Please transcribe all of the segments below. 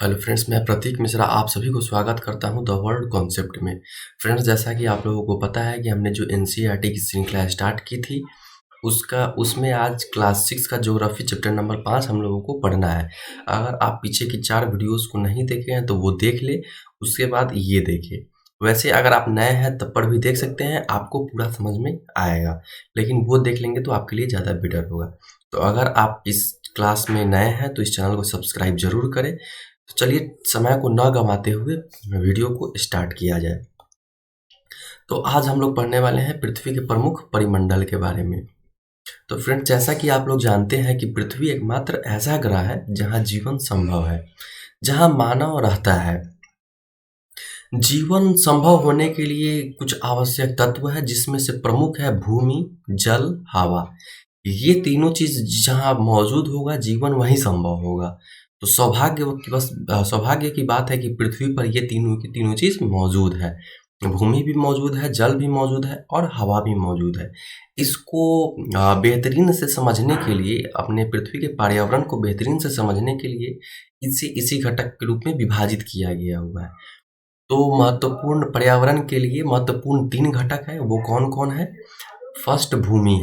Hello friends, मैं प्रतीक मिश्रा आप सभी को स्वागत करता हूं द वर्ल्ड कॉन्सेप्ट में। फ्रेंड्स, जैसा कि आप लोगों को पता है कि हमने जो एनसीईआरटी की श्रृंखला स्टार्ट की थी उसमें आज क्लास 6 का ज्योग्राफी चैप्टर नंबर 5 हम लोगों को पढ़ना है। अगर आप पीछे की 4 वीडियोस को नहीं देखे हैं तो वो देख ले, उसके बाद ये देखें। वैसे अगर आप नए हैं तब पर भी देख सकते हैं, आपको पूरा समझ में आएगा, लेकिन वो देख लेंगे तो आपके लिए ज़्यादा बेटर होगा। तो अगर आप इस क्लास में नए हैं तो इस चैनल को सब्सक्राइब जरूर करें। तो चलिए समय को न गंवाते हुए वीडियो को स्टार्ट किया जाए। तो आज हम लोग पढ़ने वाले हैं पृथ्वी के प्रमुख परिमंडल के बारे में। तो फ्रेंड, जैसा कि आप लोग जानते हैं कि पृथ्वी एकमात्र ऐसा ग्रह है जहां जीवन संभव है, जहां मानव रहता है। जीवन संभव होने के लिए कुछ आवश्यक तत्व है, जिसमें से प्रमुख है भूमि, जल, हवा। ये तीनों चीज जहाँ मौजूद होगा जीवन वहीं संभव होगा। तो सौभाग्य की बात है कि पृथ्वी पर ये तीनों की तीनों चीज मौजूद है। भूमि भी मौजूद है, जल भी मौजूद है और हवा भी मौजूद है। इसको बेहतरीन से समझने के लिए, अपने पृथ्वी के पर्यावरण को बेहतरीन से समझने के लिए इसे इसी घटक के रूप में विभाजित किया गया हुआ है। तो महत्वपूर्ण पर्यावरण के लिए महत्वपूर्ण 3 घटक है, वो कौन कौन है? फर्स्ट भूमि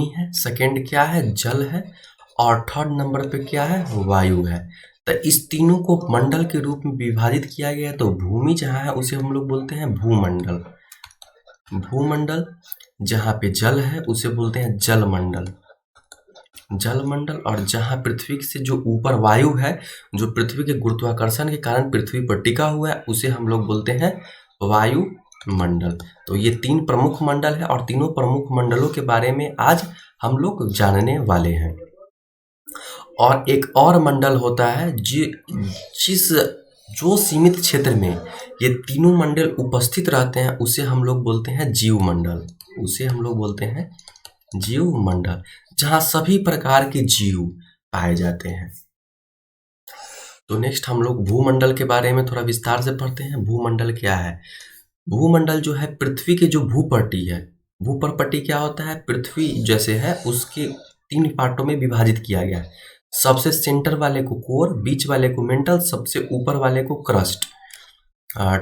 है, सेकंड क्या है? जल है, और थर्ड नंबर पे क्या है? वायु है। तो इस तीनों को मंडल के रूप में विभाजित किया गया है। तो भूमि जहाँ है उसे हम लोग बोलते हैं भूमंडल। जहाँ पे जल है उसे बोलते हैं जलमंडल। और जहाँ पृथ्वी से जो ऊपर वायु है, जो पृथ्वी के गुरुत्वाकर्षण के कारण पृथ्वी पर टिका हुआ है, उसे हम लोग बोलते हैं वायु मंडल। तो ये 3 प्रमुख मंडल है और तीनों प्रमुख मंडलों के बारे में आज हम लोग जानने वाले हैं। और एक और मंडल होता है जो सीमित क्षेत्र में ये तीनों मंडल उपस्थित रहते हैं, उसे हम लोग बोलते हैं जीवमंडल, जहाँ सभी प्रकार के जीव पाए जाते हैं। तो नेक्स्ट हम लोग भूमंडल के बारे में थोड़ा विस्तार से पढ़ते हैं। भूमंडल क्या है? भूमंडल जो है पृथ्वी की जो भूपट्टी है। भूपट्टी क्या होता है? पृथ्वी जैसे है उसके 3 पार्टों में विभाजित किया गया है। सबसे सेंटर वाले को कोर, बीच वाले को मेंटल, सबसे ऊपर वाले को क्रस्ट।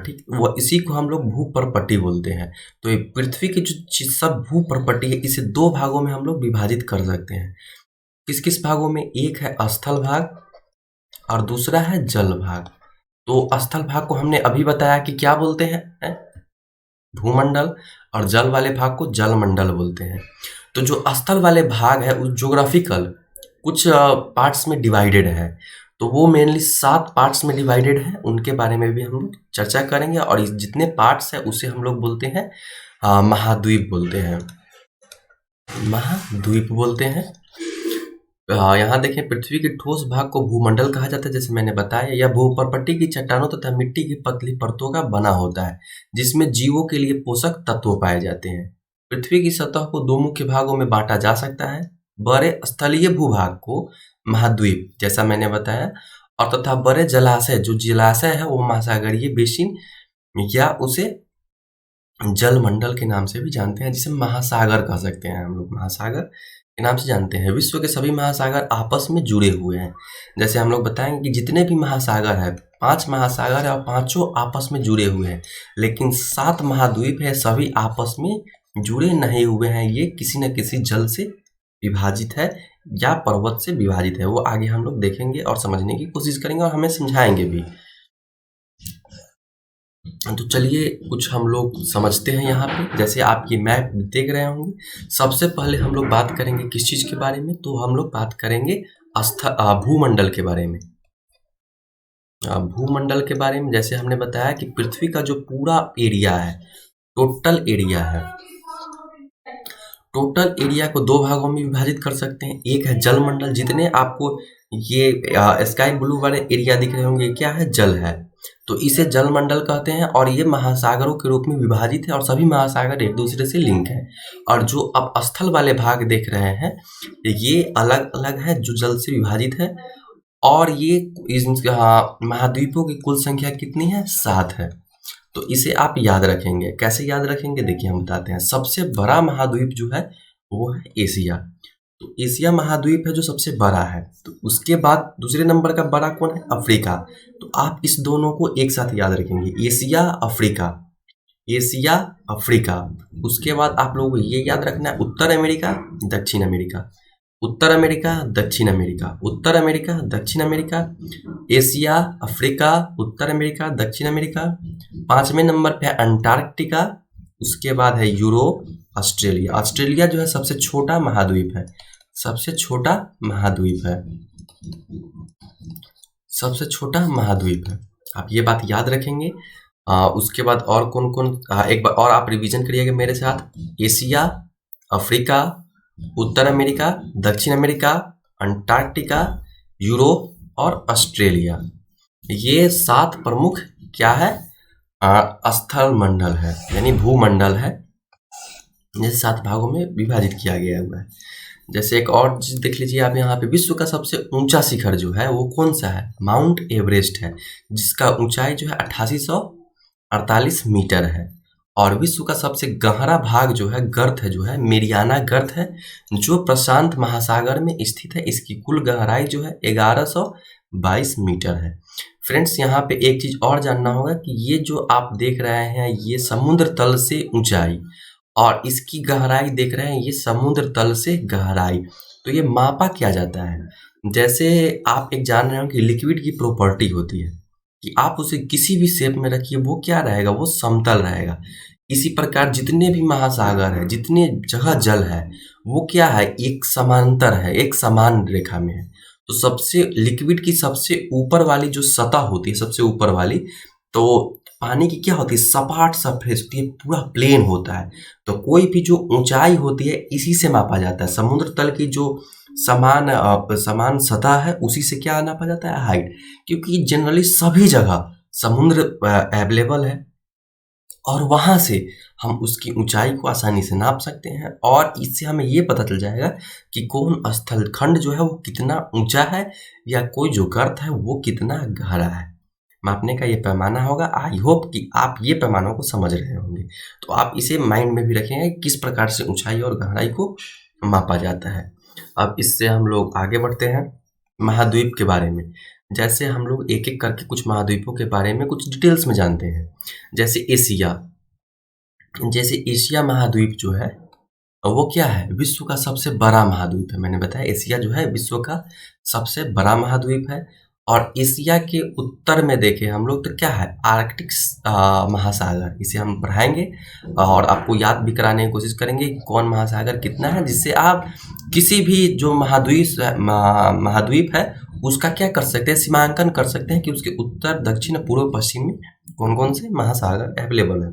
ठीक, वो इसी को हम लोग भूपट्टी बोलते हैं। तो ये पृथ्वी की जो सब भूपट्टी है, इसे 2 भागों में हम लोग विभाजित कर सकते हैं। किस किस भागों में? एक है स्थल भाग और दूसरा है जल भाग। तो स्थल भाग को हमने अभी बताया कि क्या बोलते हैं? भूमंडल, और जल वाले भाग को जलमंडल बोलते हैं। तो जो स्थल वाले भाग है वो ज्योग्राफिकल कुछ पार्ट्स में डिवाइडेड है। तो वो मेनली 7 पार्ट्स में डिवाइडेड है, उनके बारे में भी हम लोग चर्चा करेंगे। और इस जितने पार्ट्स है उसे हम लोग बोलते हैं महाद्वीप बोलते हैं। यहाँ देखें, पृथ्वी के ठोस भाग को भूमंडल कहा जाता है। जैसे मैंने बताया, यह भूपट्टी की चट्टानों तथा मिट्टी की पतली परतों का बना होता है, जिसमें जीवों के लिए पोषक तत्व पाए जाते हैं। पृथ्वी की सतह को 2 मुख्य भागों में बांटा जा सकता है। बड़े स्थलीय भूभाग को महाद्वीप, जैसा मैंने बताया, और तथा बड़े जलाशय, जो जलाशय है वो महासागरीय बेसिन या उसे जलमंडल के नाम से भी जानते हैं, जिसे महासागर कह सकते हैं। हम लोग महासागर के नाम से जानते हैं। विश्व के सभी महासागर आपस में जुड़े हुए हैं। जैसे हम लोग बताएंगे कि जितने भी महासागर है, 5 महासागर है और पांचों आपस में जुड़े हुए हैं, लेकिन 7 महाद्वीप है, सभी आपस में जुड़े नहीं हुए हैं। ये किसी न किसी जल से विभाजित है या पर्वत से विभाजित है। वो आगे हम लोग देखेंगे और समझने की कोशिश करेंगे और हमें समझाएंगे भी। तो चलिए कुछ हम लोग समझते हैं। यहाँ पे जैसे आप ये मैप देख रहे होंगे, सबसे पहले हम लोग बात करेंगे किस चीज के बारे में? तो हम लोग बात करेंगे भूमंडल के बारे में। भूमंडल के बारे में जैसे हमने बताया कि पृथ्वी का जो पूरा एरिया है, टोटल एरिया को 2 भागों में विभाजित कर सकते हैं। एक है जलमंडल, जितने आपको ये स्काई ब्लू वाले एरिया दिख रहे होंगे, क्या है? जल है, तो इसे जलमंडल कहते हैं। और ये महासागरों के रूप में विभाजित है और सभी महासागर एक दूसरे से लिंक है। और जो अब स्थल वाले भाग देख रहे हैं, ये अलग अलग है, जो जल से विभाजित है। और ये महाद्वीपों की कुल संख्या कितनी है? 7 है। तो इसे आप याद रखेंगे। कैसे याद रखेंगे? देखिए हम बताते हैं। सबसे बड़ा महाद्वीप जो है वो है एशिया। तो एशिया महाद्वीप है जो सबसे बड़ा है। तो उसके बाद दूसरे नंबर का बड़ा कौन है? अफ्रीका। तो आप इस दोनों को एक साथ याद रखेंगे, एशिया अफ्रीका, एशिया अफ्रीका। उसके बाद आप लोगों को ये याद रखना है उत्तर अमेरिका, दक्षिण अमेरिका, उत्तर अमेरिका, दक्षिण अमेरिका, उत्तर अमेरिका, दक्षिण अमेरिका, एशिया अफ्रीका, उत्तर अमेरिका, दक्षिण अमेरिका। 5वें नंबर पे है अंटार्कटिका। उसके बाद है यूरोप, ऑस्ट्रेलिया। ऑस्ट्रेलिया जो है सबसे छोटा महाद्वीप है, सबसे छोटा महाद्वीप है, सबसे छोटा महाद्वीप है। आप ये बात याद रखेंगे। उसके बाद और कौन कौन, एक बार और आप रिवीजन करिएगा मेरे साथ। एशिया, अफ्रीका, उत्तर अमेरिका, दक्षिण अमेरिका, अंटार्कटिका, यूरोप और ऑस्ट्रेलिया। ये 7 प्रमुख क्या है? स्थल मंडल है, यानी भूमंडल है, जैसे 7 भागों में विभाजित किया गया हुआ है। जैसे एक और चीज देख लीजिए आप यहाँ पे, विश्व का सबसे ऊंचा शिखर जो है वो कौन सा है? माउंट एवरेस्ट है, जिसका ऊंचाई जो है 8848 मीटर है। और विश्व का सबसे गहरा भाग जो है, गर्त है जो है, मेरियाना गर्त है, जो प्रशांत महासागर में स्थित है। इसकी कुल गहराई जो है 1122 मीटर है। फ्रेंड्स, यहाँ पे एक चीज और जानना होगा कि ये जो आप देख रहे हैं ये समुद्र तल से ऊंचाई, और इसकी गहराई देख रहे हैं ये समुद्र तल से गहराई। तो ये मापा क्या जाता है? जैसे आप एक जान रहे हो कि लिक्विड की प्रॉपर्टी होती है कि आप उसे किसी भी शेप में रखिए वो क्या रहेगा? वो समतल रहेगा। इसी प्रकार जितने भी महासागर है, जितने जगह जल है, वो क्या है? एक समांतर है, एक समान रेखा में है। तो सबसे लिक्विड की सबसे ऊपर वाली जो सतह होती है, सबसे ऊपर वाली, तो पानी की क्या होती है? सपाट सरफेस होती है, पूरा प्लेन होता है। तो कोई भी जो ऊंचाई होती है इसी से मापा जाता है। समुद्र तल की जो समान सतह है उसी से क्या नापा जाता है? हाइट। क्योंकि जनरली सभी जगह समुद्र अवेलेबल है और वहां से हम उसकी ऊंचाई को आसानी से नाप सकते हैं, और इससे हमें ये पता चल जाएगा कि कौन स्थल खंड जो है वो कितना ऊंचा है, या कोई जो गर्त है वो कितना गहरा है। मापने का ये पैमाना होगा। आई होप कि आप ये पैमानों को समझ रहे होंगे। तो आप इसे माइंड में भी रखेंगे किस प्रकार से ऊंचाई और गहराई को मापा जाता है। अब इससे हम लोग आगे बढ़ते हैं महाद्वीप के बारे में। जैसे हम लोग एक एक करके कुछ महाद्वीपों के बारे में कुछ डिटेल्स में जानते हैं। जैसे एशिया महाद्वीप जो है वो क्या है? विश्व का सबसे बड़ा महाद्वीप है। मैंने बताया एशिया जो है विश्व का सबसे बड़ा महाद्वीप है। और एशिया के उत्तर में देखें हम लोग तो क्या है? आर्कटिक महासागर। इसे हम पढ़ाएंगे और आपको याद भी कराने की कोशिश करेंगे कि कौन महासागर कितना है, जिससे आप किसी भी जो महाद्वीप है उसका क्या कर सकते हैं? सीमांकन कर सकते हैं कि उसके उत्तर, दक्षिण, पूर्व, पश्चिम में कौन कौन से महासागर अवेलेबल है।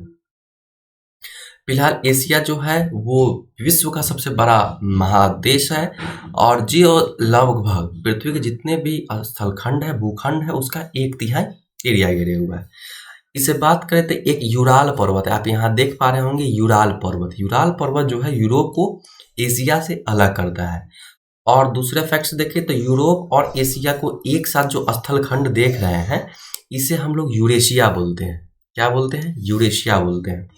फिलहाल एशिया जो है वो विश्व का सबसे बड़ा महादेश है, और जो लगभग पृथ्वी के जितने भी स्थलखंड है, भूखंड है, उसका 1/3 एरिया घेरे हुआ है। इसे बात करें तो एक यूराल पर्वत है, आप यहाँ देख पा रहे होंगे यूराल पर्वत। यूराल पर्वत जो है यूरोप को एशिया से अलग करता है। और दूसरे फैक्ट्स देखें तो यूरोप और एशिया को एक साथ जो स्थलखंड देख रहे हैं इसे हम लोग यूरेशिया बोलते हैं। क्या बोलते हैं? यूरेशिया बोलते हैं।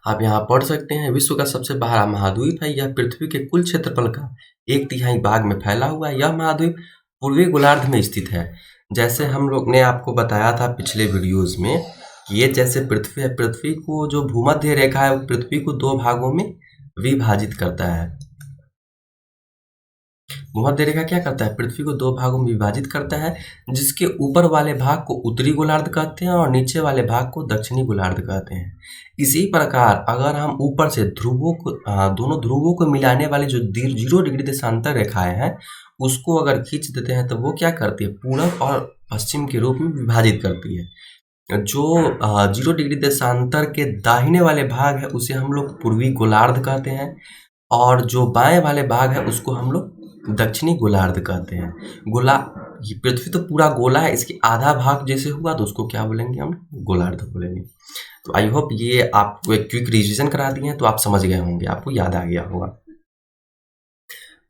आप यहाँ पढ़ सकते हैं विश्व का सबसे बड़ा महाद्वीप है। यह पृथ्वी के कुल क्षेत्रफल का 1/3 भाग में फैला हुआ है। यह महाद्वीप पूर्वी गोलार्ध में स्थित है। जैसे हम लोग ने आपको बताया था पिछले वीडियोस में, ये जैसे पृथ्वी है, पृथ्वी को जो भूमध्य रेखा है वो पृथ्वी को 2 भागों में विभाजित करता है। भूमध्य रेखा क्या करता है? पृथ्वी को 2 भागों में विभाजित करता है, जिसके ऊपर वाले भाग को उत्तरी गोलार्ध कहते हैं और नीचे वाले भाग को दक्षिणी गोलार्ध कहते हैं। इसी प्रकार अगर हम ऊपर से ध्रुवों को दोनों ध्रुवों को मिलाने वाली जो 0 डिग्री देशांतर रेखाएं हैं उसको अगर खींच देते हैं तो वो क्या करती है? पूरब और पश्चिम के रूप में विभाजित करती है। जो 0 डिग्री देशांतर के दाहिने वाले भाग है उसे हम लोग पूर्वी गोलार्ध कहते हैं, और जो बाएं वाले भाग है उसको हम लोग दक्षिणी गोलार्ध कहते हैं। ये पृथ्वी तो पूरा गोला है, इसके आधा भाग जैसे हुआ तो उसको क्या बोलेंगे? हम गोलार्ध बोलेंगे। तो आई होप ये आपको एक क्विक रिवीजन करा दिए हैं तो आप समझ गए होंगे, आपको याद आ गया होगा।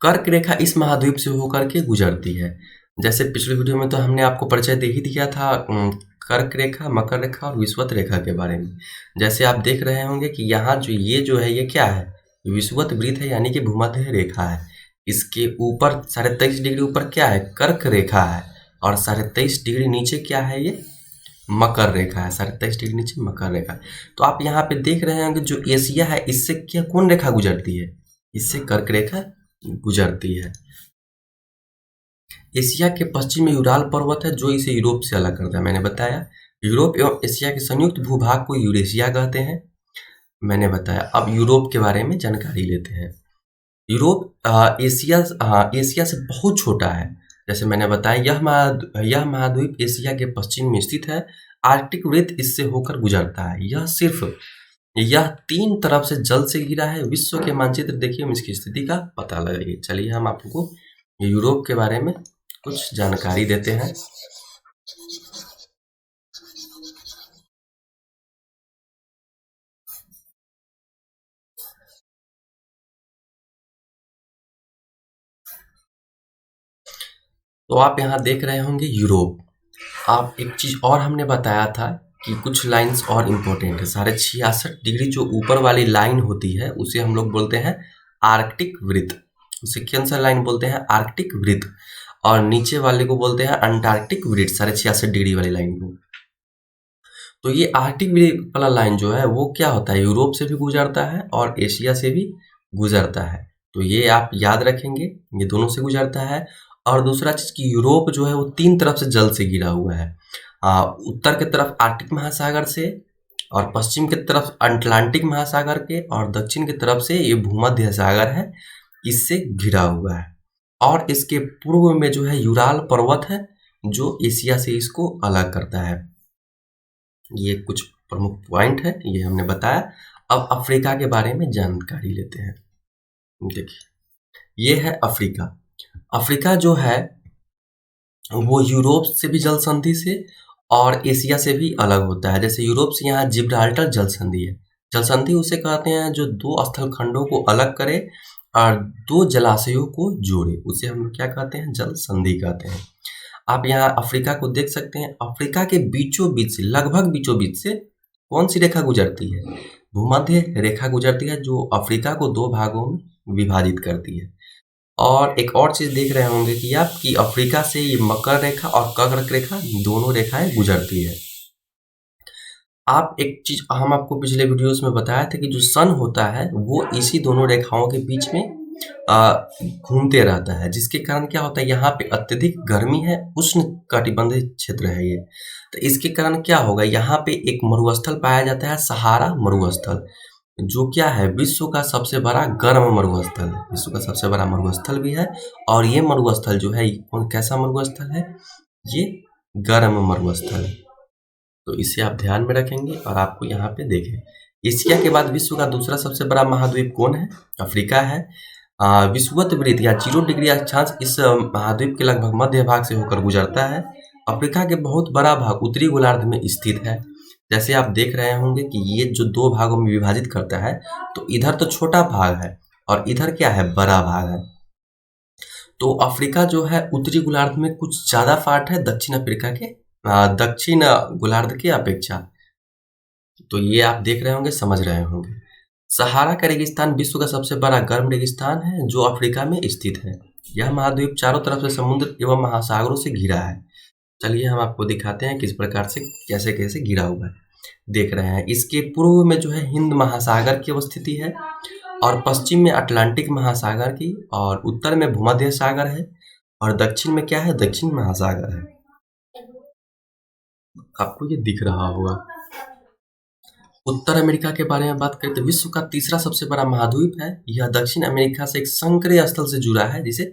कर्क रेखा इस महाद्वीप से होकर के गुजरती है। जैसे पिछले वीडियो में तो हमने आपको परिचय दे ही दिया था कर्क रेखा, मकर रेखा और विषुवत रेखा के बारे में। जैसे आप देख रहे होंगे कि यहाँ जो ये क्या है? विषुवत वृत्त है यानी कि भूमध्य रेखा है। इसके ऊपर 23.5 डिग्री ऊपर क्या है, कर्क रेखा है, और 23.5 डिग्री नीचे क्या है, ये मकर रेखा है। 23.5 डिग्री नीचे मकर रेखा। तो आप यहाँ पे देख रहे होंगे जो एशिया है इससे क्या कौन रेखा गुजरती है, इससे कर्क रेखा गुजरती है। एशिया के पश्चिम में यूराल पर्वत है जो इसे यूरोप से अलग करता है। मैंने बताया यूरोप एवं एशिया के संयुक्त भूभाग को यूरेशिया कहते हैं, मैंने बताया। अब यूरोप के बारे में जानकारी लेते हैं। यूरोप एशिया से बहुत छोटा है। जैसे मैंने बताया यह महाद्वीप एशिया के पश्चिम में स्थित है। आर्कटिक वृत्त इससे होकर गुजरता है। यह 3 तरफ से जल से घिरा है। विश्व के मानचित्र देखिए, हम इसकी स्थिति का पता लगाइए। चलिए हम आपको यूरोप के बारे में कुछ जानकारी देते हैं। तो आप यहाँ देख रहे होंगे यूरोप। आप एक चीज और हमने बताया था कि कुछ लाइंस और इम्पोर्टेंट है। 66.5 डिग्री जो ऊपर वाली लाइन होती है उसे हम लोग बोलते हैं आर्कटिक वृत्त। उसे कौन सा लाइन बोलते हैं, आर्कटिक वृत्त। और नीचे वाले को बोलते हैं अंटार्कटिक वृत्त, 66.5 डिग्री वाली लाइन को। तो ये आर्कटिक वृत्त वाला लाइन जो है वो क्या होता है, यूरोप से भी गुजरता है और एशिया से भी गुजरता है। तो ये आप याद रखेंगे, ये दोनों से गुजरता है। और दूसरा चीज कि यूरोप जो है वो 3 तरफ से जल से घिरा हुआ है। उत्तर की तरफ आर्कटिक महासागर से, और पश्चिम की तरफ अटलांटिक महासागर के, और दक्षिण की तरफ से ये भूमध्य सागर है, इससे घिरा हुआ है। और इसके पूर्व में जो है यूराल पर्वत है जो एशिया से इसको अलग करता है। ये कुछ प्रमुख पॉइंट है, ये हमने बताया। अब अफ्रीका के बारे में जानकारी लेते हैं। देखिए ये है अफ्रीका। अफ्रीका जो है वो यूरोप से भी जल संधि से और एशिया से भी अलग होता है। जैसे यूरोप से यहाँ जिब्राल्टर जल संधि है। जल संधि उसे कहते हैं जो 2 स्थल खंडों को अलग करे और 2 जलाशयों को जोड़े, उसे हम क्या कहते हैं, जल संधि कहते हैं। आप यहाँ अफ्रीका को देख सकते हैं। अफ्रीका के बीचों बीच से, लगभग बीचों बीच से कौन सी रेखा गुजरती है, भूमध्य रेखा गुजरती है, जो अफ्रीका को 2 भागों में विभाजित करती है। और एक और चीज देख रहे होंगे कि आप कि अफ्रीका से ये मकर रेखा और कर्क रेखा दोनों रेखाएं गुजरती है। आप एक चीज हम आपको पिछले वीडियोस में बताया था कि जो सन होता है वो इसी दोनों रेखाओं के बीच में घूमते रहता है, जिसके कारण क्या होता है, यहाँ पे अत्यधिक गर्मी है, उष्ण कटिबंधीय क्षेत्र है ये। तो इसके कारण क्या होगा, यहाँ पे एक मरुस्थल पाया जाता है, सहारा मरुस्थल, जो क्या है, विश्व का सबसे बड़ा गर्म मरुस्थल है। विश्व का सबसे बड़ा मरुस्थल भी है। और ये मरुस्थल जो है कौन कैसा मरुस्थल है, ये गर्म मरुस्थल है। तो इसे आप ध्यान में रखेंगे। और आपको यहाँ पे देखें, एशिया के बाद विश्व का दूसरा सबसे बड़ा महाद्वीप कौन है, अफ्रीका है। विषुवत वृत्त या 0 डिग्री अक्षांश इस महाद्वीप के लगभग मध्य भाग से होकर गुजरता है। अफ्रीका के बहुत बड़ा भाग उत्तरी गोलार्ध में स्थित है। जैसे आप देख रहे होंगे कि ये जो 2 भागों में विभाजित करता है, तो इधर तो छोटा भाग है और इधर क्या है, बड़ा भाग है। तो अफ्रीका जो है उत्तरी गोलार्ध में कुछ ज्यादा पार्ट है दक्षिण अफ्रीका के दक्षिण गोलार्ध की अपेक्षा। तो ये आप देख रहे होंगे, समझ रहे होंगे। सहारा का रेगिस्तान विश्व का सबसे बड़ा गर्म रेगिस्तान है जो अफ्रीका में स्थित है। यह महाद्वीप चारों तरफ से समुद्र एवं महासागरों से घिरा है। चलिए हम आपको दिखाते हैं किस प्रकार से कैसे कैसे घिरा हुआ है। देख रहे हैं, इसके पूर्व में जो है हिंद महासागर की अवस्थिति है, और पश्चिम में अटलांटिक महासागर की, और उत्तर में भूमध्य सागर है, और दक्षिण में क्या है, दक्षिण महासागर है। आपको ये दिख रहा होगा। उत्तर अमेरिका के बारे में बात करें तो विश्व का तीसरा सबसे बड़ा महाद्वीप है। यह दक्षिण अमेरिका से एक संक्रिय स्थल से जुड़ा है जिसे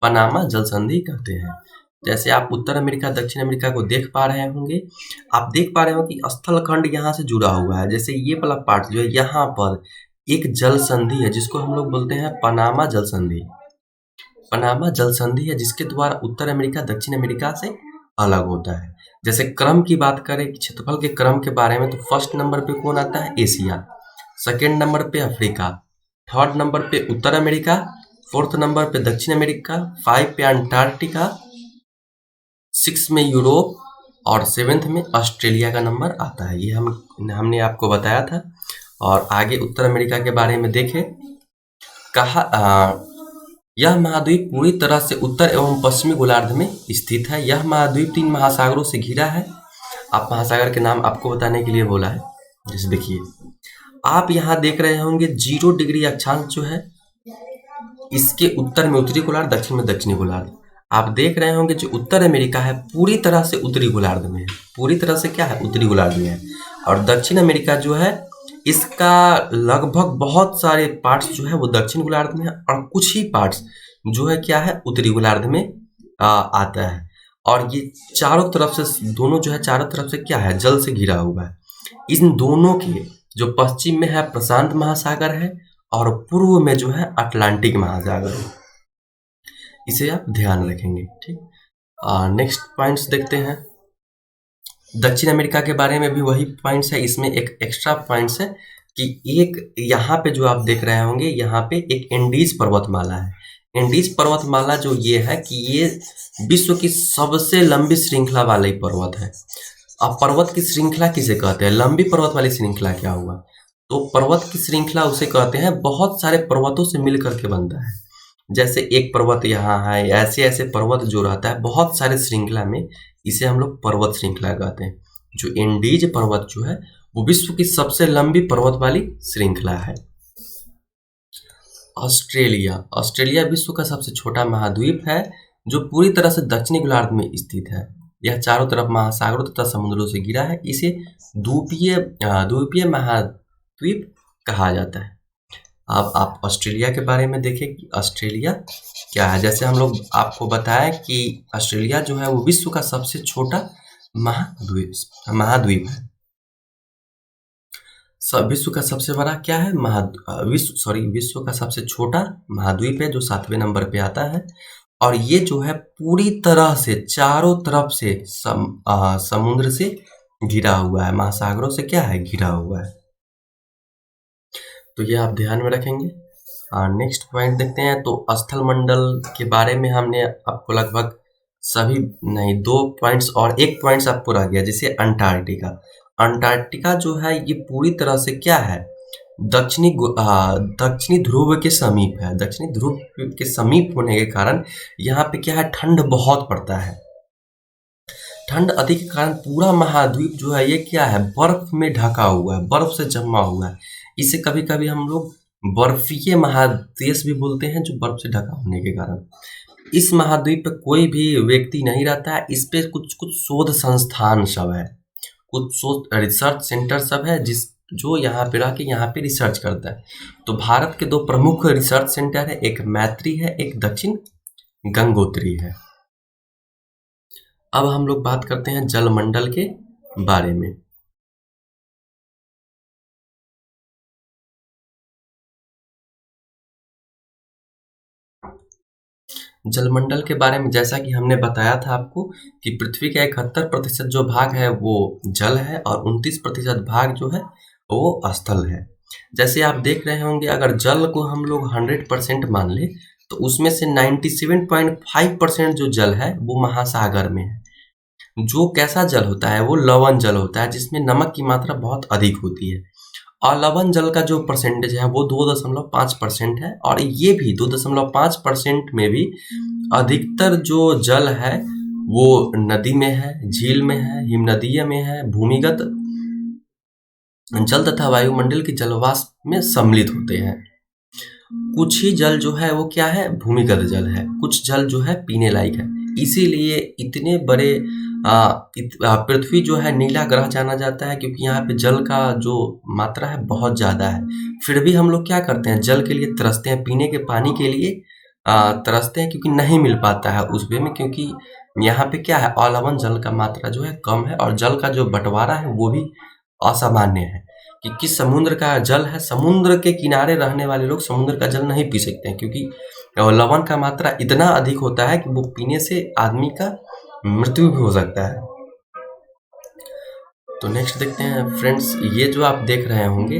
पनामा जल संधि कहते हैं। जैसे आप उत्तर अमेरिका दक्षिण अमेरिका को देख पा रहे होंगे, आप देख पा रहे हो कि स्थल खंड यहाँ से जुड़ा हुआ है। जैसे ये वाला पार्ट जो है, यहाँ पर एक जल संधि है जिसको हम लोग बोलते हैं पनामा जल संधि। पनामा जल संधि है जिसके द्वारा उत्तर अमेरिका दक्षिण अमेरिका से अलग होता है। जैसे क्रम की बात करें, क्षेत्रफल के क्रम के बारे में, तो फर्स्ट नंबर पे कौन आता है, एशिया। सेकेंड नंबर पे अफ्रीका, थर्ड नंबर पे उत्तर अमेरिका, फोर्थ नंबर पे दक्षिण अमेरिका, 5 पे अंटार्कटिका, 6 में यूरोप, और 7th में ऑस्ट्रेलिया का नंबर आता है। ये हमने आपको बताया था। और आगे उत्तर अमेरिका के बारे में देखें यह महाद्वीप पूरी तरह से उत्तर एवं पश्चिमी गोलार्ध में स्थित है। यह महाद्वीप 3 महासागरों से घिरा है। आप महासागर के नाम आपको बताने के लिए बोला है। जैसे देखिए, आप यहाँ देख रहे होंगे 0 डिग्री अक्षांश जो है, इसके उत्तर में उत्तरी गोलार्ध, दक्षिण में दक्षिणी गोलार्ध। आप देख रहे होंगे जो उत्तर अमेरिका है पूरी तरह से उत्तरी गोलार्ध में है, पूरी तरह से क्या है, उत्तरी गोलार्ध में है। और दक्षिण अमेरिका जो है, इसका लगभग बहुत सारे पार्ट्स जो है वो दक्षिण गोलार्ध में है, और कुछ ही पार्ट्स जो है क्या है, उत्तरी गोलार्ध में आता है। और ये चारों तरफ से, दोनों जो है चारों तरफ से क्या है, जल से घिरा हुआ है। इन दोनों के जो पश्चिम में है प्रशांत महासागर है, और पूर्व में जो है अटलांटिक महासागर है। इसे आप ध्यान रखेंगे, ठीक। नेक्स्ट पॉइंट्स देखते हैं। दक्षिण अमेरिका के बारे में भी वही पॉइंट्स है, इसमें एक एक्स्ट्रा पॉइंट्स है कि एक यहाँ पे जो आप देख रहे होंगे, यहाँ पे एक एंडीज पर्वतमाला है। एंडीज पर्वतमाला जो ये है कि ये विश्व की सबसे लंबी श्रृंखला वाली पर्वत है। अब पर्वत की श्रृंखला किसे कहते हैं, लंबी पर्वत वाली श्रृंखला क्या हुआ, तो पर्वत की श्रृंखला उसे कहते हैं बहुत सारे पर्वतों से मिल करके बनता है। जैसे एक पर्वत यहाँ है, ऐसे ऐसे पर्वत जो रहता है बहुत सारे श्रृंखला में, इसे हम लोग पर्वत श्रृंखला कहते हैं। जो एंडीज पर्वत जो है वो विश्व की सबसे लंबी पर्वत वाली श्रृंखला है। ऑस्ट्रेलिया, ऑस्ट्रेलिया विश्व का सबसे छोटा महाद्वीप है जो पूरी तरह से दक्षिणी गोलार्ध में स्थित है। यह चारों तरफ महासागरों तथा समुद्रों से घिरा है। इसे द्वीपीय महाद्वीप कहा जाता है। अब आप ऑस्ट्रेलिया के बारे में देखें कि ऑस्ट्रेलिया क्या है। जैसे हम लोग आपको बताया कि ऑस्ट्रेलिया जो है वो विश्व का सबसे छोटा महाद्वीप है। विश्व का सबसे बड़ा क्या है, विश्व का सबसे छोटा महाद्वीप है जो 7वें नंबर पे आता है। और ये जो है पूरी तरह से चारों तरफ से समुद्र से घिरा हुआ है, महासागरों से क्या है, घिरा हुआ है। तो ये आप ध्यान में रखेंगे। नेक्स्ट पॉइंट देखते हैं। तो स्थल मंडल के बारे में हमने आपको लगभग सभी नहीं, 2 पॉइंट्स और 1 पॉइंट्स आपको रह गया, जैसे अंटार्कटिका। अंटार्कटिका जो है ये पूरी तरह से क्या है, दक्षिणी ध्रुव के समीप है। दक्षिणी ध्रुव के समीप होने के कारण यहाँ पे क्या है, ठंड बहुत पड़ता है। ठंड अधिक के कारण पूरा महाद्वीप जो है ये क्या है, बर्फ में ढका हुआ है, बर्फ से जमा हुआ है। इसे कभी कभी हम लोग बर्फीय महादेश भी बोलते हैं, जो बर्फ से ढका होने के कारण। इस महाद्वीप पे कोई भी व्यक्ति नहीं रहता है। इस पे कुछ शोध संस्थान सब है, कुछ शोध रिसर्च सेंटर सब है जो यहाँ पे रह के यहाँ पे रिसर्च करता है। तो भारत के 2 प्रमुख रिसर्च सेंटर है, एक मैत्री है, एक दक्षिण गंगोत्री है। अब हम लोग बात करते हैं जलमंडल के बारे में। जलमंडल के बारे में जैसा कि हमने बताया था आपको कि पृथ्वी का 71% जो भाग है वो जल है, और 29% भाग जो है वो स्थल है। जैसे आप देख रहे होंगे, अगर जल को हम लोग 100% मान ले तो उसमें से 97.5% जो जल है वो महासागर में है। जो कैसा जल होता है, वो लवण जल होता है, जिसमें नमक की मात्रा बहुत अधिक होती है। और लवण जल का जो परसेंटेज है वो 2.5% है। और ये भी 2.5% में भी अधिकतर जो जल है वो नदी में है, झील में है, हिमनदीय में है, भूमिगत जल तथा वायुमंडल की जलवाष्प में सम्मिलित होते हैं। कुछ ही जल जो है वो क्या है, भूमिगत जल है, कुछ जल जो है पीने लायक है। इसीलिए इतने बड़े पृथ्वी जो है नीला ग्रह जाना जाता है, क्योंकि यहाँ पे जल का जो मात्रा है बहुत ज़्यादा है। फिर भी हम लोग क्या करते हैं, जल के लिए तरसते हैं, पीने के पानी के लिए तरसते हैं, क्योंकि नहीं मिल पाता है उस वे में, क्योंकि यहाँ पे क्या है, अलवण जल का मात्रा जो है कम है, और जल का जो बंटवारा है वो भी असामान्य है। कि समुद्र का जल है, समुद्र के किनारे रहने वाले लोग समुद्र का जल नहीं पी सकते हैं, क्योंकि लवण का मात्रा इतना अधिक होता है कि वो पीने से आदमी का मृत्यु भी हो सकता है। तो नेक्स्ट देखते हैं फ्रेंड्स, ये जो आप देख रहे होंगे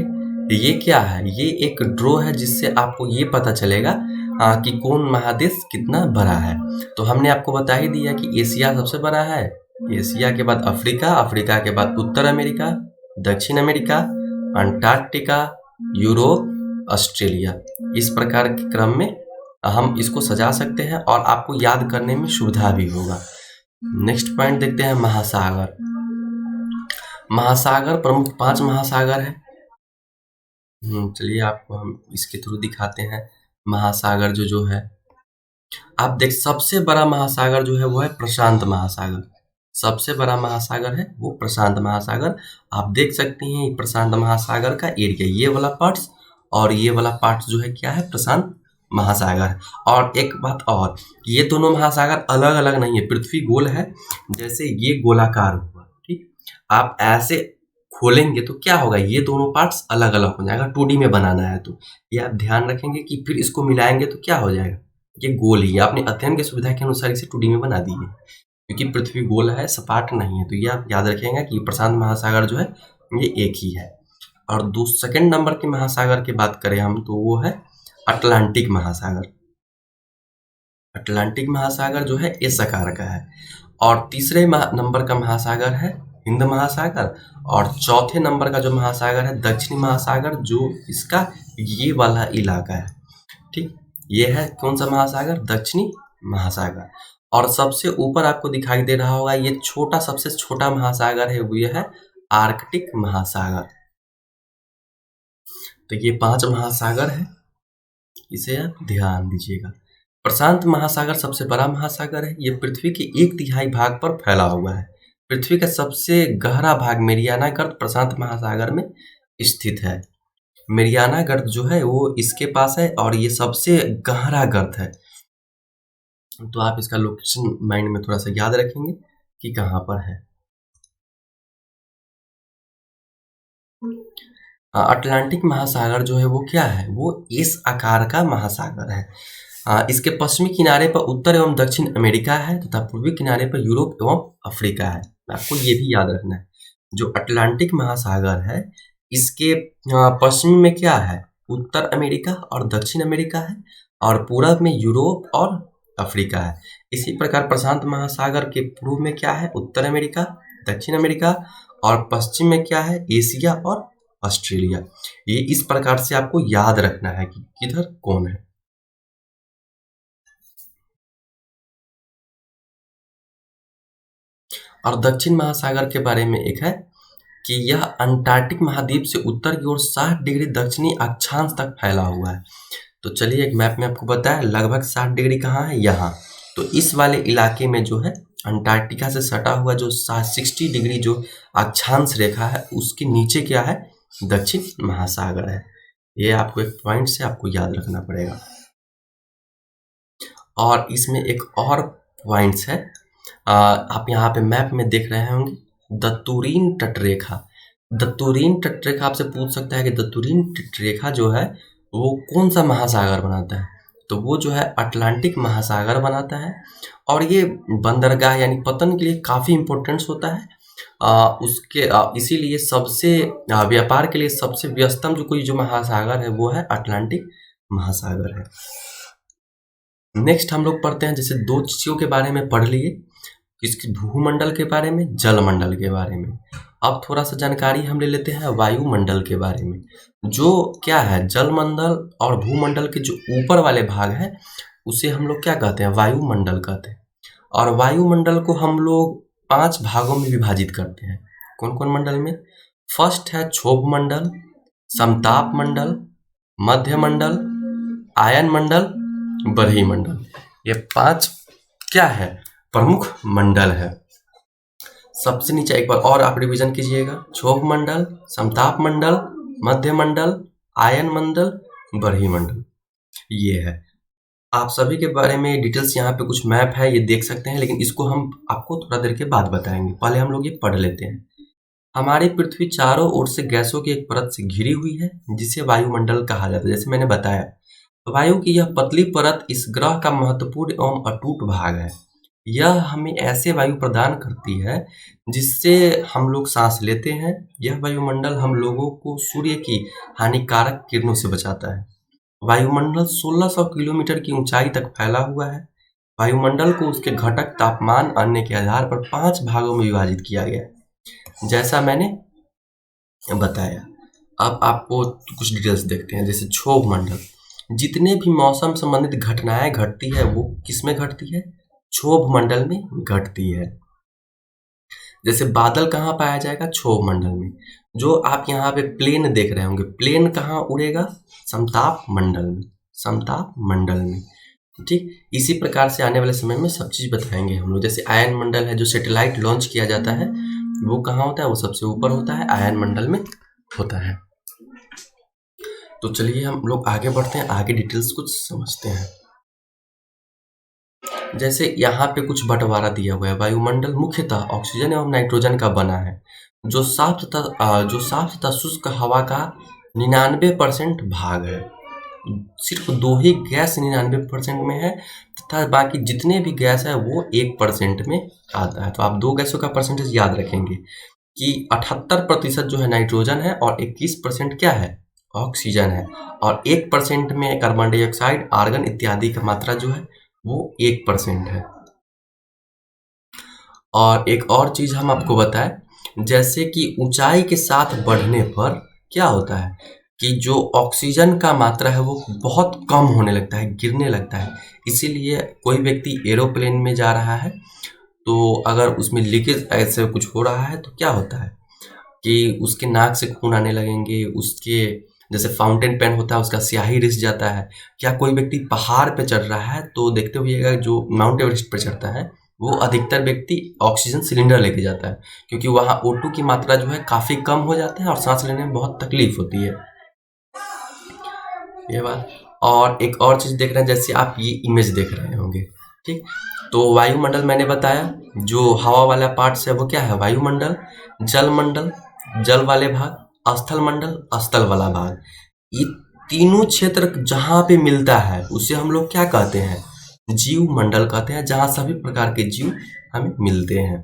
ये क्या है, ये एक ड्रॉ है जिससे आपको ये पता चलेगा कि कौन महादेश कितना बड़ा है। तो हमने आपको बता ही दिया कि एशिया सबसे बड़ा है, एशिया के बाद अफ्रीका, अफ्रीका के बाद उत्तर अमेरिका, दक्षिण अमेरिका, अंटार्कटिका, यूरोप, ऑस्ट्रेलिया। इस प्रकार के क्रम में हम इसको सजा सकते हैं और आपको याद करने में सुविधा भी होगा। नेक्स्ट पॉइंट देखते हैं महासागर। महासागर प्रमुख 5 महासागर है। चलिए आपको हम इसके थ्रू दिखाते हैं महासागर जो है। आप देख सबसे बड़ा महासागर जो है वो है प्रशांत महासागर। सबसे बड़ा महासागर है वो प्रशांत महासागर। आप देख सकते हैं प्रशांत महासागर का एरिया ये वाला पार्ट्स और ये वाला पार्ट जो है क्या है प्रशांत महासागर। और एक बात और, ये दोनों महासागर अलग अलग नहीं है। पृथ्वी गोल है, जैसे ये गोलाकार हुआ, ठीक। आप ऐसे खोलेंगे तो क्या होगा, ये दोनों पार्ट्स अलग अलग हो जाएगा। 2D में बनाना है तो ये आप ध्यान रखेंगे कि फिर इसको मिलाएंगे तो क्या हो जाएगा, ये गोल ही है। आपने अध्ययन की सुविधा के अनुसार इसे 2D में बना दी है, क्योंकि पृथ्वी गोल है, सपाट नहीं है। तो ये आप याद रखेंगे कि प्रशांत महासागर जो है ये एक ही है। और सेकंड नंबर के महासागर की बात करें हम तो वो है अटलांटिक महासागर। अटलांटिक महासागर जो है इस आकार का है। और तीसरे नंबर का महासागर है हिंद महासागर। और चौथे नंबर का जो महासागर है दक्षिणी महासागर, जो इसका ये वाला इलाका है, ठीक। ये है कौन सा महासागर, दक्षिणी महासागर। और सबसे ऊपर आपको दिखाई दे रहा होगा ये छोटा, सबसे छोटा महासागर है वो ये है आर्कटिक महासागर। तो ये 5 महासागर है, इसे आप ध्यान दीजिएगा। प्रशांत महासागर सबसे बड़ा महासागर है। ये पृथ्वी के 1/3 भाग पर फैला हुआ है। पृथ्वी का सबसे गहरा भाग मेरियाना गर्त प्रशांत महासागर में स्थित है। मेरियाना गर्त जो है वो इसके पास है और ये सबसे गहरा गर्त है। तो आप इसका लोकेशन माइंड में थोड़ा सा याद रखेंगे कि कहाँ पर है। अटलांटिक महासागर जो है वो क्या है, वो इस आकार का महासागर है। इसके पश्चिमी किनारे पर उत्तर एवं दक्षिण अमेरिका है तथा पूर्वी किनारे पर यूरोप एवं अफ्रीका है। आपको ये भी याद रखना है, जो अटलांटिक महासागर है इसके पश्चिम में क्या है, उत्तर अमेरिका और दक्षिण अमेरिका है, और पूरब में यूरोप और अफ्रीका है। इसी प्रकार प्रशांत महासागर के पूर्व में क्या है, उत्तर अमेरिका, दक्षिण अमेरिका, और पश्चिम में क्या है, एशिया और ऑस्ट्रेलिया। ये इस प्रकार से आपको याद रखना है कि किधर कौन है। और दक्षिण महासागर के बारे में एक है कि यह अंटार्कटिक महाद्वीप से उत्तर की ओर 60 डिग्री दक्षिणी अक्षांश तक फैला हुआ है। तो चलिए एक मैप में आपको बताया लगभग 60 डिग्री कहाँ है, यहाँ। तो इस वाले इलाके में जो है अंटार्कटिका से सटा हुआ जो 60 डिग्री जो अक्षांश रेखा है उसके नीचे क्या है, दक्षिण महासागर है। ये आपको एक पॉइंट से आपको याद रखना पड़ेगा। और इसमें एक और पॉइंट्स है, आप यहाँ पे मैप में देख रहे होंगे दत्तुरीन तटरेखा। दत्तुरीन तटरेखा आपसे पूछ सकता है कि दत्तुरीन तटरेखा जो है वो कौन सा महासागर बनाता है, तो वो जो है अटलांटिक महासागर बनाता है। और ये बंदरगाह यानी पतन के लिए काफ़ी इम्पोर्टेंस होता है। इसीलिए सबसे व्यापार के लिए सबसे व्यस्तम जो महासागर है वो है अटलांटिक महासागर है। नेक्स्ट हम लोग पढ़ते हैं, जैसे 2 चीज़ों के बारे में पढ़ लिए, इसके भूमंडल के बारे में, जलमंडल के बारे में। अब थोड़ा सा जानकारी हम ले लेते हैं वायुमंडल के बारे में। जो क्या है, जलमंडल और भूमंडल के जो ऊपर वाले भाग है उसे हम लोग क्या कहते हैं, वायुमंडल कहते हैं। और वायुमंडल को हम लोग 5 भागों में विभाजित करते हैं। कौन कौन मंडल में, फर्स्ट है क्षोभ मंडल, समताप मंडल, मध्य मंडल, आयन मंडल, बरही मंडल। ये 5 क्या है, प्रमुख मंडल है। सबसे नीचे एक बार और आप रिवीजन कीजिएगा, क्षोभ मंडल, समताप मंडल, मध्य मंडल, आयन मंडल, बरही मंडल। ये है। आप सभी के बारे में डिटेल्स यहाँ पे कुछ मैप है, ये देख सकते हैं, लेकिन इसको हम आपको थोड़ा देर के बाद बताएंगे। पहले हम लोग ये पढ़ लेते हैं। हमारी पृथ्वी चारों ओर से गैसों की एक परत से घिरी हुई है जिसे वायुमंडल कहा जाता है। जैसे मैंने बताया, वायु की यह पतली परत इस ग्रह का महत्वपूर्ण एवं अटूट भाग है। यह हमें ऐसे वायु प्रदान करती है जिससे हम लोग सांस लेते हैं। यह वायुमंडल हम लोगों को सूर्य की हानिकारक किरणों से बचाता है। वायुमंडल 1600 किलोमीटर की ऊंचाई तक फैला हुआ है। वायुमंडल को उसके घटक, तापमान, अन्य के आधार पर 5 भागों में विभाजित किया गया है, जैसा मैंने बताया। अब आपको कुछ डिटेल्स देखते हैं। जैसे क्षोभ मंडल, जितने भी मौसम संबंधित घटनाएं घटती है वो किसमें घटती है? क्षोभ मंडल में घटती है। जैसे बादल कहाँ पाया जाएगा? क्षोभ मंडल में। जो आप यहाँ पे प्लेन देख रहे होंगे, प्लेन कहाँ उड़ेगा? समताप मंडल में, समताप मंडल में। ठीक, इसी प्रकार से आने वाले समय में सब चीज बताएंगे हम लोग। जैसे आयन मंडल है, जो सैटेलाइट लॉन्च किया जाता है वो कहाँ होता है? वो सबसे ऊपर होता है, आयन मंडल में होता है। तो चलिए हम लोग आगे बढ़ते हैं, आगे डिटेल्स कुछ समझते हैं। जैसे यहाँ पे कुछ बंटवारा दिया हुआ है। वायुमंडल मुख्यतः ऑक्सीजन एवं नाइट्रोजन का बना है, जो साफ तथा शुष्क हवा का 99% भाग है। सिर्फ 2 ही गैस 99% में है, तथा बाकी जितने भी गैस है वो 1% में आता है। तो आप 2 गैसों का परसेंटेज याद रखेंगे कि 78% जो है नाइट्रोजन है और 21% क्या है? ऑक्सीजन है। और 1% में कार्बन डाइऑक्साइड, आर्गन इत्यादि का मात्रा जो है वो 1% है। और एक और चीज हम आपको बताएं, जैसे कि ऊंचाई के साथ बढ़ने पर क्या होता है कि जो ऑक्सीजन का मात्रा है वो बहुत कम होने लगता है, गिरने लगता है। इसीलिए कोई व्यक्ति एरोप्लेन में जा रहा है तो अगर उसमें लीकेज ऐसे कुछ हो रहा है तो क्या होता है कि उसके नाक से खून आने लगेंगे, उसके जैसे फाउंटेन पेन होता है उसका स्याही रिस जाता है। क्या कोई व्यक्ति पहाड़ पे चढ़ रहा है तो देखते हुइएगा जो माउंट एवरेस्ट पे चढ़ता है वो अधिकतर व्यक्ति ऑक्सीजन सिलेंडर लेके जाता है, क्योंकि वहाँ O2 की मात्रा जो है काफी कम हो जाता है और सांस लेने में बहुत तकलीफ होती है। ये बात। और एक और चीज देख रहे हैं, जैसे आप ये इमेज देख रहे होंगे, ठीक। तो वायुमंडल मैंने बताया, जो हवा वाला पार्ट है वो क्या है? वायुमंडल। जलमंडल, जल वाले भाग। स्थल मंडल, स्थल वाला भाग। ये तीनों क्षेत्र जहां पे मिलता है उसे हम लोग क्या कहते हैं? जीव मंडल कहते हैं, जहां सभी प्रकार के जीव हमें मिलते हैं।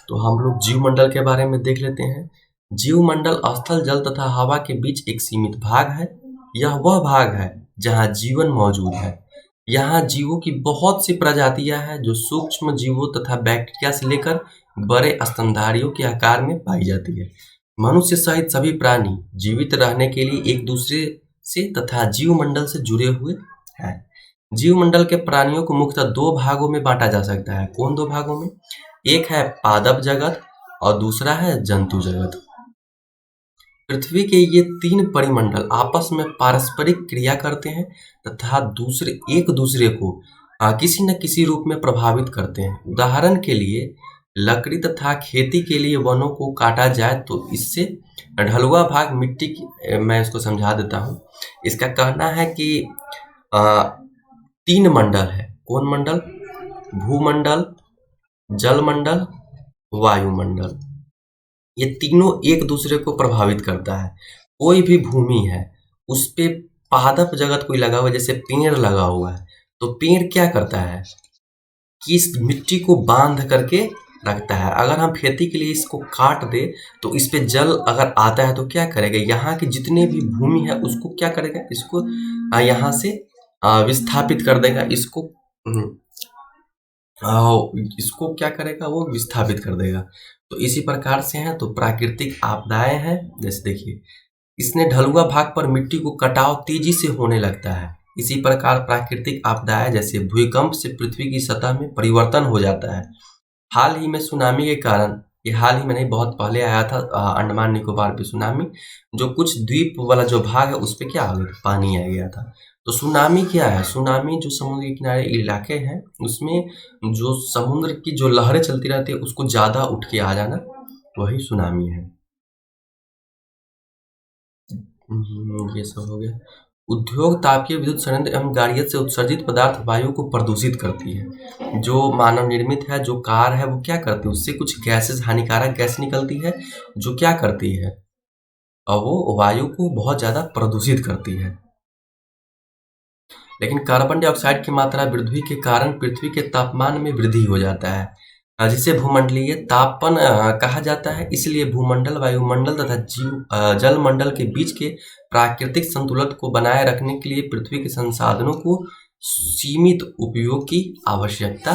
तो हम लोग जीव मंडल के बारे में देख लेते हैं। जीव मंडल स्थल, जल तथा हवा के बीच एक सीमित भाग है। यह वह भाग है जहां जीवन मौजूद है। यहाँ जीवों की बहुत सी प्रजातियां हैं जो सूक्ष्म जीवों तथा बैक्टीरिया से लेकर बड़े स्तनधारियों के आकार में पाई जाती है। मनुष्य सहित सभी प्राणी जीवित रहने के लिए एक दूसरे से तथा जीव मंडल से जुड़े हुए हैं। जीव मंडल के प्राणियों को मुख्यतः 2 भागों में बांटा जा सकता है। कौन 2 भागों में? एक है पादप जगत और दूसरा है जंतु जगत। पृथ्वी के ये 3 परिमंडल आपस में पारस्परिक क्रिया करते हैं तथा एक दूसरे को किसी न किसी रूप में प्रभावित करते हैं। उदाहरण के लिए लकड़ी तथा खेती के लिए वनों को काटा जाए तो इससे ढलुआ भाग मिट्टी की, मैं इसको समझा देता हूँ। इसका कहना है कि 3 मंडल है। कौन मंडल? भूमंडल, जलमंडल, वायुमंडल। ये तीनों एक दूसरे को प्रभावित करता है। कोई भी भूमि है उस पे पादप जगत कोई लगा हुआ है, जैसे पेड़ लगा हुआ है, तो पेड़ क्या करता है कि इस मिट्टी को बांध करके रखता है। अगर हम खेती के लिए इसको काट दे तो इस पे जल अगर आता है तो क्या करेगा? यहाँ की जितनी भी भूमि है उसको क्या करेगा? इसको यहाँ से विस्थापित कर देगा। इसको क्या करेगा? वो विस्थापित कर देगा। तो इसी प्रकार से है। तो प्राकृतिक आपदाएं हैं, जैसे देखिए इसने ढलुआ भाग पर मिट्टी को कटाव तेजी से होने लगता है। इसी प्रकार प्राकृतिक आपदाएं जैसे भूकंप से पृथ्वी की सतह में परिवर्तन हो जाता है। हाल ही में सुनामी के कारण, ये हाल ही में नहीं बहुत पहले आया था अंडमान निकोबार पे सुनामी, जो कुछ द्वीप वाला जो भाग है उस पे क्या आ गया था? पानी आ गया था। तो सुनामी क्या है? सुनामी जो समुद्र के किनारे इलाके हैं उसमें जो समुद्र की जो लहरें चलती रहती है उसको ज्यादा उठ के आ जाना, वही सुनामी है। ये सब हो गया। उद्योग, तापीय विद्युत संयंत्र एवं गाड़ियों से उत्सर्जित पदार्थ वायु को प्रदूषित करती है। जो मानव निर्मित है, जो कार है, वो क्या करती है? उससे कुछ गैसेस, हानिकारक गैस निकलती है जो क्या करती है? और वो वायु को बहुत ज्यादा प्रदूषित करती है। लेकिन कार्बन डाइऑक्साइड की मात्रा वृद्धि के कारण पृथ्वी के तापमान में वृद्धि हो जाता है, जिसे भूमंडलीय तापन कहा जाता है। इसलिए भूमंडल, वायुमंडल तथा जलमंडल के बीच के प्राकृतिक संतुलन को बनाए रखने के लिए पृथ्वी के संसाधनों को सीमित उपयोग की आवश्यकता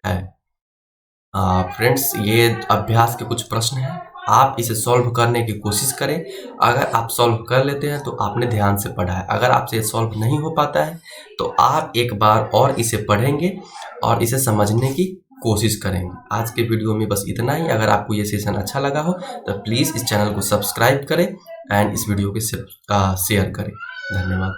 है। फ्रेंड्स, ये अभ्यास के कुछ प्रश्न हैं। आप इसे सॉल्व करने की कोशिश करें। अगर आप सॉल्व कर लेते हैं तो आपने ध्यान से पढ़ा है। अगर आपसे सॉल्व नहीं हो पाता है तो आप एक बार और इसे पढ़ेंगे और इसे समझने की कोशिश करेंगे। आज के वीडियो में बस इतना ही। अगर आपको ये सेशन अच्छा लगा हो तो प्लीज़ इस चैनल को सब्सक्राइब करें एंड इस वीडियो को शेयर करें। धन्यवाद।